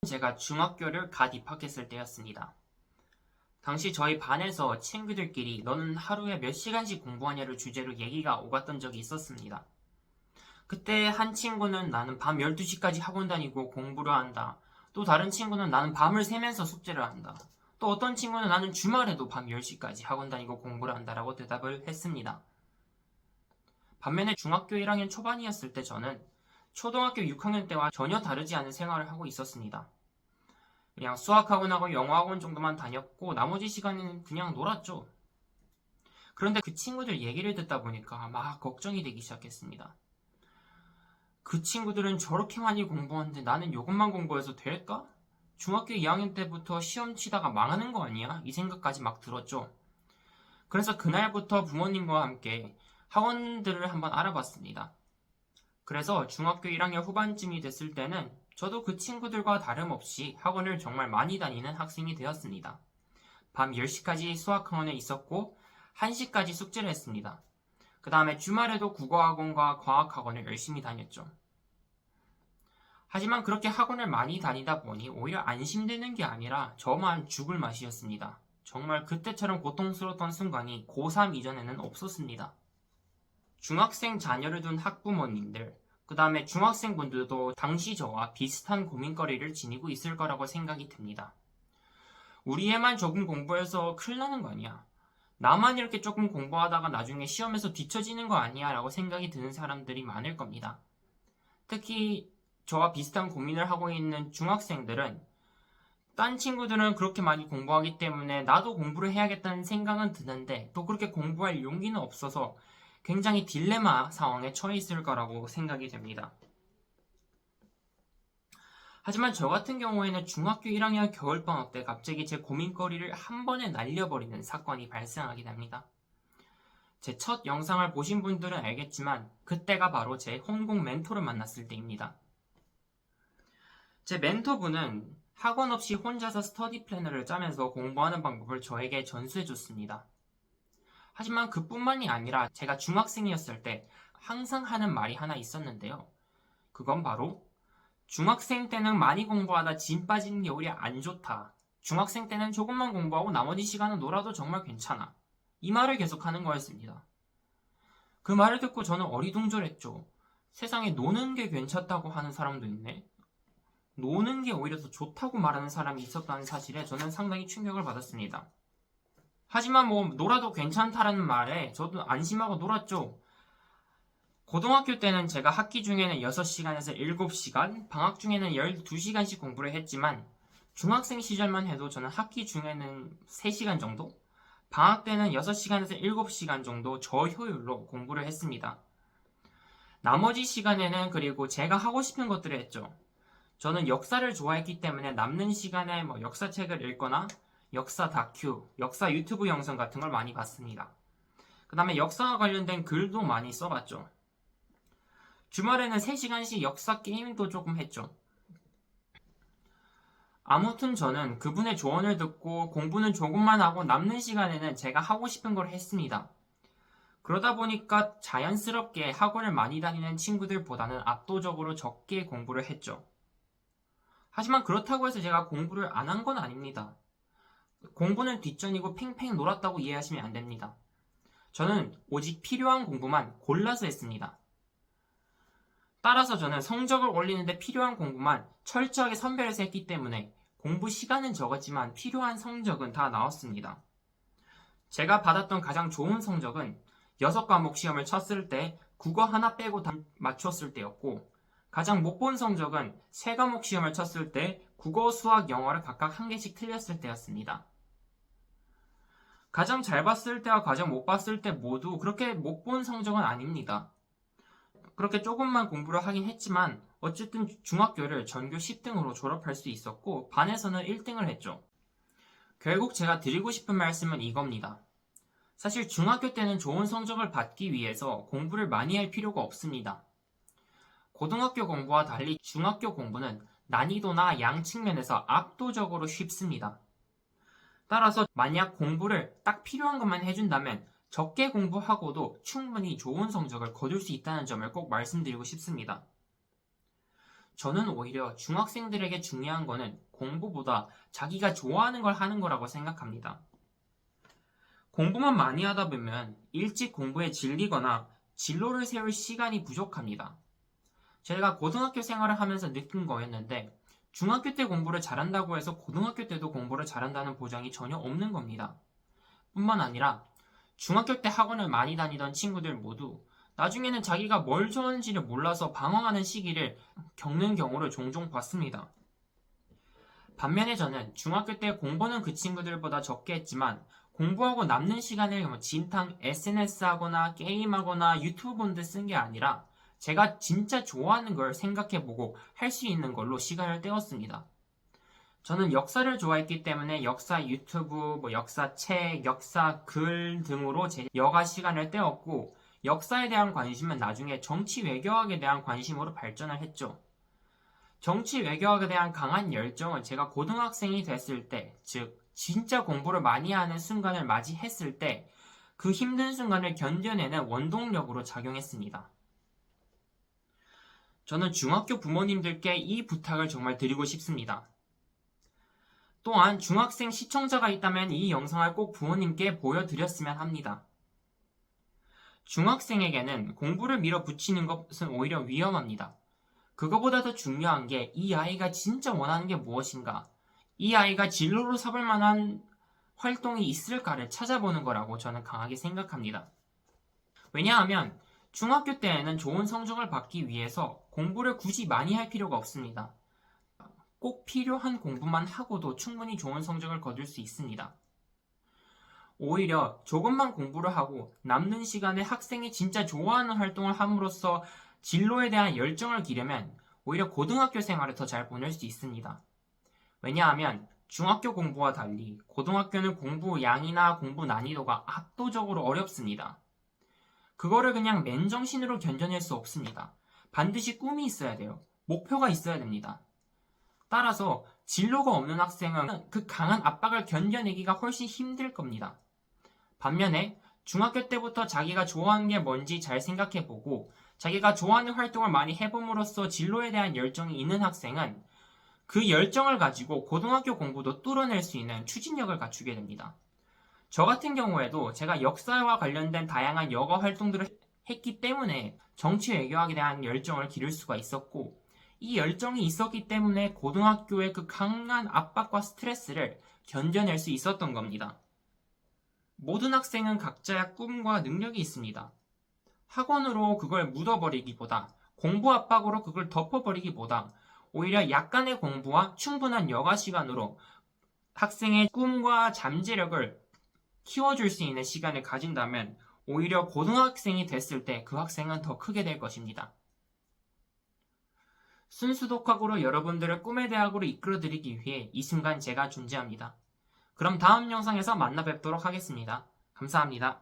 제가 중학교를 갓 입학했을 때였습니다. 당시 저희 반에서 친구들끼리 너는 하루에 몇 시간씩 공부하냐를 주제로 얘기가 오갔던 적이 있었습니다. 그때 한 친구는 나는 밤 12시까지 학원 다니고 공부를 한다. 또 다른 친구는 나는 밤을 새면서 숙제를 한다. 또 어떤 친구는 나는 주말에도 밤 10시까지 학원 다니고 공부를 한다라고 대답을 했습니다. 반면에 중학교 1학년 초반이었을 때 저는 초등학교 6학년 때와 전혀 다르지 않은 생활을 하고 있었습니다. 그냥 수학학원하고 영어학원 정도만 다녔고 나머지 시간에는 그냥 놀았죠. 그런데 그 친구들 얘기를 듣다 보니까 막 걱정이 되기 시작했습니다. 그 친구들은 저렇게 많이 공부하는데 나는 이것만 공부해서 될까? 중학교 2학년 때부터 시험 치다가 망하는 거 아니야? 이 생각까지 막 들었죠. 그래서 그날부터 부모님과 함께 학원들을 한번 알아봤습니다. 그래서 중학교 1학년 후반쯤이 됐을 때는 저도 그 친구들과 다름없이 학원을 정말 많이 다니는 학생이 되었습니다. 밤 10시까지 수학학원에 있었고 1시까지 숙제를 했습니다. 그 다음에 주말에도 국어학원과 과학학원을 열심히 다녔죠. 하지만 그렇게 학원을 많이 다니다 보니 오히려 안심되는 게 아니라 저만 죽을 맛이었습니다. 정말 그때처럼 고통스러웠던 순간이 고3 이전에는 없었습니다. 중학생 자녀를 둔 학부모님들, 그 다음에 중학생분들도 당시 저와 비슷한 고민거리를 지니고 있을 거라고 생각이 듭니다. 우리 애만 조금 공부해서 큰일 나는 거 아니야? 나만 이렇게 조금 공부하다가 나중에 시험에서 뒤처지는 거 아니야? 라고 생각이 드는 사람들이 많을 겁니다. 특히 저와 비슷한 고민을 하고 있는 중학생들은 딴 친구들은 그렇게 많이 공부하기 때문에 나도 공부를 해야겠다는 생각은 드는데 또 그렇게 공부할 용기는 없어서 굉장히 딜레마 상황에 처해 있을 거라고 생각이 됩니다. 하지만 저 같은 경우에는 중학교 1학년 겨울방학 때 갑자기 제 고민거리를 한 번에 날려버리는 사건이 발생하게 됩니다. 제 첫 영상을 보신 분들은 알겠지만 그때가 바로 제 홍콩 멘토를 만났을 때입니다. 제 멘토분은 학원 없이 혼자서 스터디 플래너를 짜면서 공부하는 방법을 저에게 전수해줬습니다. 하지만 그뿐만이 아니라 제가 중학생이었을 때 항상 하는 말이 하나 있었는데요. 그건 바로 중학생 때는 많이 공부하다 진 빠지는 게 오히려 안 좋다. 중학생 때는 조금만 공부하고 나머지 시간은 놀아도 정말 괜찮아. 이 말을 계속하는 거였습니다. 그 말을 듣고 저는 어리둥절했죠. 세상에 노는 게 괜찮다고 하는 사람도 있네. 노는 게 오히려 더 좋다고 말하는 사람이 있었다는 사실에 저는 상당히 충격을 받았습니다. 하지만 놀아도 괜찮다라는 말에 저도 안심하고 놀았죠. 고등학교 때는 제가 학기 중에는 6시간에서 7시간, 방학 중에는 12시간씩 공부를 했지만 중학생 시절만 해도 저는 학기 중에는 3시간 정도? 방학 때는 6시간에서 7시간 정도 저효율로 공부를 했습니다. 나머지 시간에는 그리고 제가 하고 싶은 것들을 했죠. 저는 역사를 좋아했기 때문에 남는 시간에 역사책을 읽거나 역사 다큐, 역사 유튜브 영상 같은 걸 많이 봤습니다. 그 다음에 역사와 관련된 글도 많이 써봤죠. 주말에는 3시간씩 역사 게임도 조금 했죠. 아무튼 저는 그분의 조언을 듣고 공부는 조금만 하고 남는 시간에는 제가 하고 싶은 걸 했습니다. 그러다 보니까 자연스럽게 학원을 많이 다니는 친구들보다는 압도적으로 적게 공부를 했죠. 하지만 그렇다고 해서 제가 공부를 안 한 건 아닙니다. 공부는 뒷전이고 팽팽 놀았다고 이해하시면 안 됩니다. 저는 오직 필요한 공부만 골라서 했습니다. 따라서 저는 성적을 올리는데 필요한 공부만 철저하게 선별해서 했기 때문에 공부 시간은 적었지만 필요한 성적은 다 나왔습니다. 제가 받았던 가장 좋은 성적은 6과목 시험을 쳤을 때 국어 하나 빼고 다 맞췄을 때였고 가장 못 본 성적은 3과목 시험을 쳤을 때 국어, 수학, 영어를 각각 1개씩 틀렸을 때였습니다. 가장 잘 봤을 때와 가장 못 봤을 때 모두 그렇게 못 본 성적은 아닙니다. 그렇게 조금만 공부를 하긴 했지만 어쨌든 중학교를 전교 10등으로 졸업할 수 있었고 반에서는 1등을 했죠. 결국 제가 드리고 싶은 말씀은 이겁니다. 사실 중학교 때는 좋은 성적을 받기 위해서 공부를 많이 할 필요가 없습니다. 고등학교 공부와 달리 중학교 공부는 난이도나 양 측면에서 압도적으로 쉽습니다. 따라서 만약 공부를 딱 필요한 것만 해준다면 적게 공부하고도 충분히 좋은 성적을 거둘 수 있다는 점을 꼭 말씀드리고 싶습니다. 저는 오히려 중학생들에게 중요한 거는 공부보다 자기가 좋아하는 걸 하는 거라고 생각합니다. 공부만 많이 하다 보면 일찍 공부에 질리거나 진로를 세울 시간이 부족합니다. 제가 고등학교 생활을 하면서 느낀 거였는데 중학교 때 공부를 잘한다고 해서 고등학교 때도 공부를 잘한다는 보장이 전혀 없는 겁니다. 뿐만 아니라 중학교 때 학원을 많이 다니던 친구들 모두 나중에는 자기가 뭘 좋아하는지를 몰라서 방황하는 시기를 겪는 경우를 종종 봤습니다. 반면에 저는 중학교 때 공부는 그 친구들보다 적게 했지만 공부하고 남는 시간을 진탕 SNS 하거나 게임하거나 유튜브 보는 데 쓴 게 아니라 제가 진짜 좋아하는 걸 생각해보고 할 수 있는 걸로 시간을 때웠습니다. 저는 역사를 좋아했기 때문에 역사 유튜브, 역사 책, 역사 글 등으로 제 여가 시간을 때웠고 역사에 대한 관심은 나중에 정치 외교학에 대한 관심으로 발전을 했죠. 정치 외교학에 대한 강한 열정은 제가 고등학생이 됐을 때, 즉 진짜 공부를 많이 하는 순간을 맞이했을 때 그 힘든 순간을 견뎌내는 원동력으로 작용했습니다. 저는 중학교 부모님들께 이 부탁을 정말 드리고 싶습니다. 또한 중학생 시청자가 있다면 이 영상을 꼭 부모님께 보여드렸으면 합니다. 중학생에게는 공부를 밀어붙이는 것은 오히려 위험합니다. 그거보다 더 중요한 게 이 아이가 진짜 원하는 게 무엇인가, 이 아이가 진로로 삼을 만한 활동이 있을까를 찾아보는 거라고 저는 강하게 생각합니다. 왜냐하면 중학교 때에는 좋은 성적을 받기 위해서 공부를 굳이 많이 할 필요가 없습니다. 꼭 필요한 공부만 하고도 충분히 좋은 성적을 거둘 수 있습니다. 오히려 조금만 공부를 하고 남는 시간에 학생이 진짜 좋아하는 활동을 함으로써 진로에 대한 열정을 기르면 오히려 고등학교 생활을 더 잘 보낼 수 있습니다. 왜냐하면 중학교 공부와 달리 고등학교는 공부 양이나 공부 난이도가 압도적으로 어렵습니다. 그거를 그냥 맨정신으로 견뎌낼 수 없습니다. 반드시 꿈이 있어야 돼요. 목표가 있어야 됩니다. 따라서 진로가 없는 학생은 그 강한 압박을 견뎌내기가 훨씬 힘들 겁니다. 반면에 중학교 때부터 자기가 좋아하는 게 뭔지 잘 생각해보고 자기가 좋아하는 활동을 많이 해봄으로써 진로에 대한 열정이 있는 학생은 그 열정을 가지고 고등학교 공부도 뚫어낼 수 있는 추진력을 갖추게 됩니다. 저 같은 경우에도 제가 역사와 관련된 다양한 여가 활동들을 했기 때문에 정치 외교학에 대한 열정을 기를 수가 있었고 이 열정이 있었기 때문에 고등학교의 그 강한 압박과 스트레스를 견뎌낼 수 있었던 겁니다. 모든 학생은 각자의 꿈과 능력이 있습니다. 학원으로 그걸 묻어버리기보다 공부 압박으로 그걸 덮어버리기보다 오히려 약간의 공부와 충분한 여가 시간으로 학생의 꿈과 잠재력을 키워줄 수 있는 시간을 가진다면 오히려 고등학생이 됐을 때 그 학생은 더 크게 될 것입니다. 순수 독학으로 여러분들을 꿈의 대학으로 이끌어드리기 위해 이 순간 제가 존재합니다. 그럼 다음 영상에서 만나 뵙도록 하겠습니다. 감사합니다.